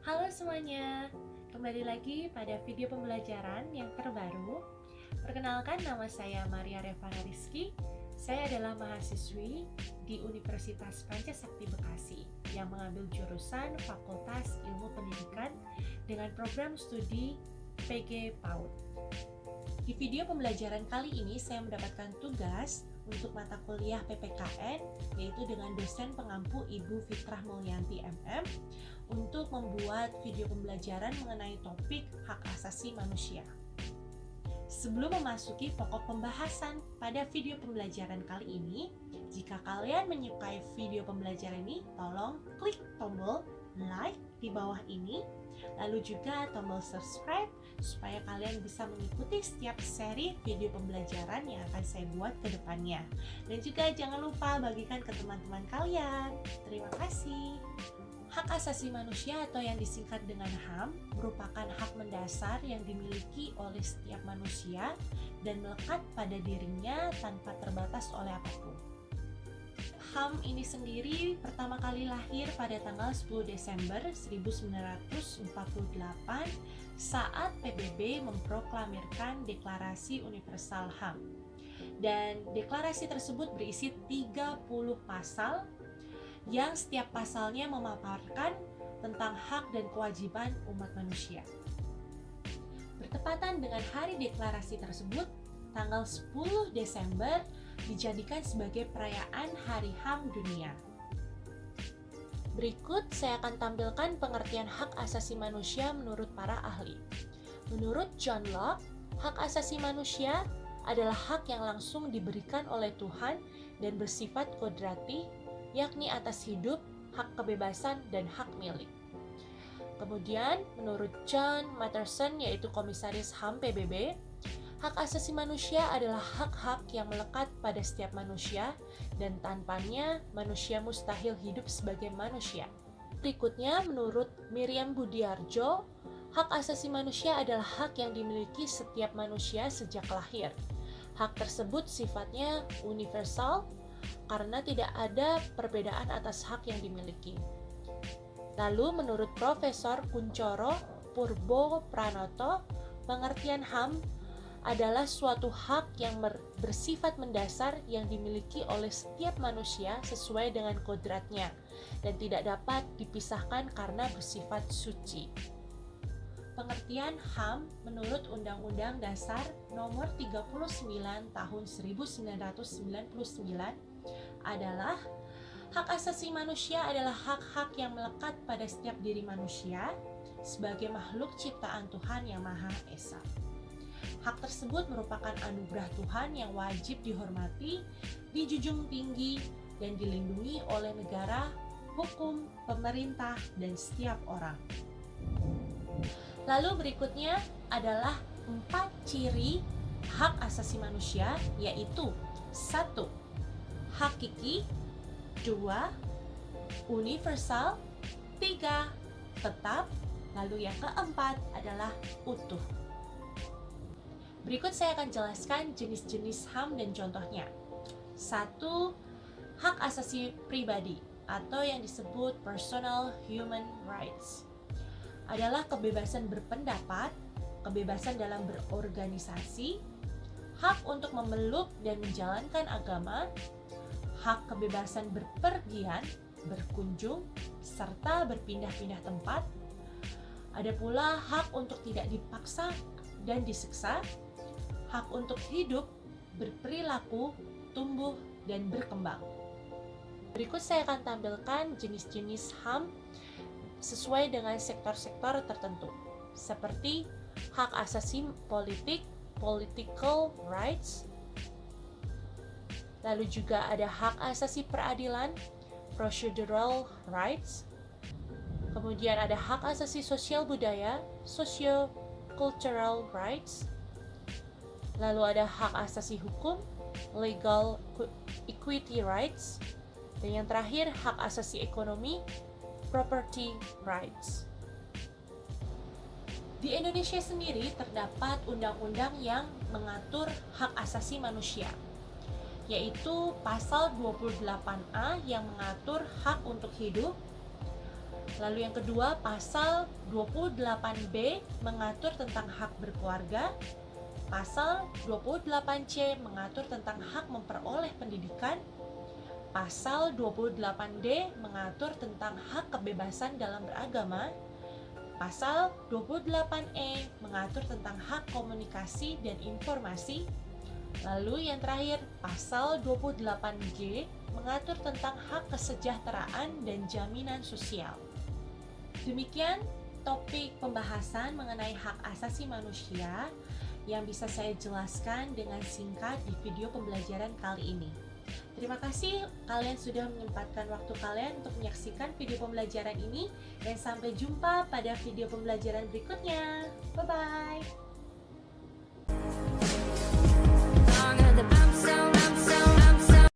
Halo semuanya, kembali lagi pada video pembelajaran yang terbaru. Perkenalkan, nama saya Maria Revana Rizky. Saya adalah mahasiswi di Universitas Pancasakti Bekasi yang mengambil jurusan Fakultas Ilmu Pendidikan dengan program studi PG PAUD. Di video pembelajaran kali ini saya mendapatkan tugas untuk mata kuliah PPKN, yaitu dengan dosen pengampu Ibu Fitrah Mulyanti MM, untuk membuat video pembelajaran mengenai topik hak asasi manusia. Sebelum memasuki pokok pembahasan pada video pembelajaran kali ini, jika kalian menyukai video pembelajaran ini, tolong klik tombol like di bawah ini, lalu juga tombol subscribe supaya kalian bisa mengikuti setiap seri video pembelajaran yang akan saya buat ke depannya. Dan juga jangan lupa bagikan ke teman-teman kalian. Terima kasih. Hak asasi manusia atau yang disingkat dengan HAM merupakan hak mendasar yang dimiliki oleh setiap manusia dan melekat pada dirinya tanpa terbatas oleh apapun. HAM ini sendiri pertama kali lahir pada tanggal 10 Desember 1948 saat PBB memproklamirkan Deklarasi Universal HAM. Dan deklarasi tersebut berisi 30 pasal yang setiap pasalnya memaparkan tentang hak dan kewajiban umat manusia. Bertepatan dengan hari deklarasi tersebut, tanggal 10 Desember dijadikan sebagai perayaan Hari HAM Dunia. Berikut saya akan tampilkan pengertian hak asasi manusia menurut para ahli. Menurut John Locke, hak asasi manusia adalah hak yang langsung diberikan oleh Tuhan dan bersifat kodrati, yakni atas hidup, hak kebebasan, dan hak milik. Kemudian, menurut John Matterson, yaitu Komisaris HAM PBB, hak asasi manusia adalah hak-hak yang melekat pada setiap manusia dan tanpanya manusia mustahil hidup sebagai manusia. Berikutnya, menurut Miriam Budiarjo, hak asasi manusia adalah hak yang dimiliki setiap manusia sejak lahir. Hak tersebut sifatnya universal karena tidak ada perbedaan atas hak yang dimiliki. Lalu menurut Profesor Kuncoro Purbo Pranoto, pengertian HAM adalah suatu hak yang bersifat mendasar yang dimiliki oleh setiap manusia sesuai dengan kodratnya dan tidak dapat dipisahkan karena bersifat suci. Pengertian HAM menurut Undang-Undang Dasar Nomor 39 Tahun 1999 adalah hak asasi manusia adalah hak-hak yang melekat pada setiap diri manusia sebagai makhluk ciptaan Tuhan Yang Maha Esa. Hak tersebut merupakan anugerah Tuhan yang wajib dihormati, dijunjung tinggi, dan dilindungi oleh negara, hukum, pemerintah, dan setiap orang. Lalu berikutnya adalah 4 ciri hak asasi manusia, yaitu 1. Hakiki, 2. Universal, 3. Tetap, lalu yang keempat adalah utuh. Berikut saya akan jelaskan jenis-jenis HAM dan contohnya. 1. Hak asasi pribadi atau yang disebut personal human rights adalah kebebasan berpendapat, kebebasan dalam berorganisasi, hak untuk memeluk dan menjalankan agama, hak kebebasan berpergian, berkunjung, serta berpindah-pindah tempat. Ada pula hak untuk tidak dipaksa dan disiksa, hak untuk hidup, berperilaku, tumbuh, dan berkembang. Berikut saya akan tampilkan jenis-jenis HAM sesuai dengan sektor-sektor tertentu, seperti hak asasi politik, political rights, lalu juga ada hak asasi peradilan, procedural rights, kemudian ada hak asasi sosial budaya, socio-cultural rights, lalu ada hak asasi hukum, legal equity rights, dan yang terakhir hak asasi ekonomi, property rights. Di Indonesia sendiri terdapat undang-undang yang mengatur hak asasi manusia, yaitu pasal 28A yang mengatur hak untuk hidup, Lalu yang kedua, pasal 28B mengatur tentang hak berkeluarga. Pasal 28C mengatur tentang hak memperoleh pendidikan. Pasal 28D mengatur tentang hak kebebasan dalam beragama. Pasal 28E mengatur tentang hak komunikasi dan informasi. Lalu yang terakhir, pasal 28G mengatur tentang hak kesejahteraan dan jaminan sosial. Demikian topik pembahasan mengenai hak asasi manusia yang bisa saya jelaskan dengan singkat di video pembelajaran kali ini. Terima kasih kalian sudah menyempatkan waktu kalian untuk menyaksikan video pembelajaran ini, dan sampai jumpa pada video pembelajaran berikutnya. Bye-bye!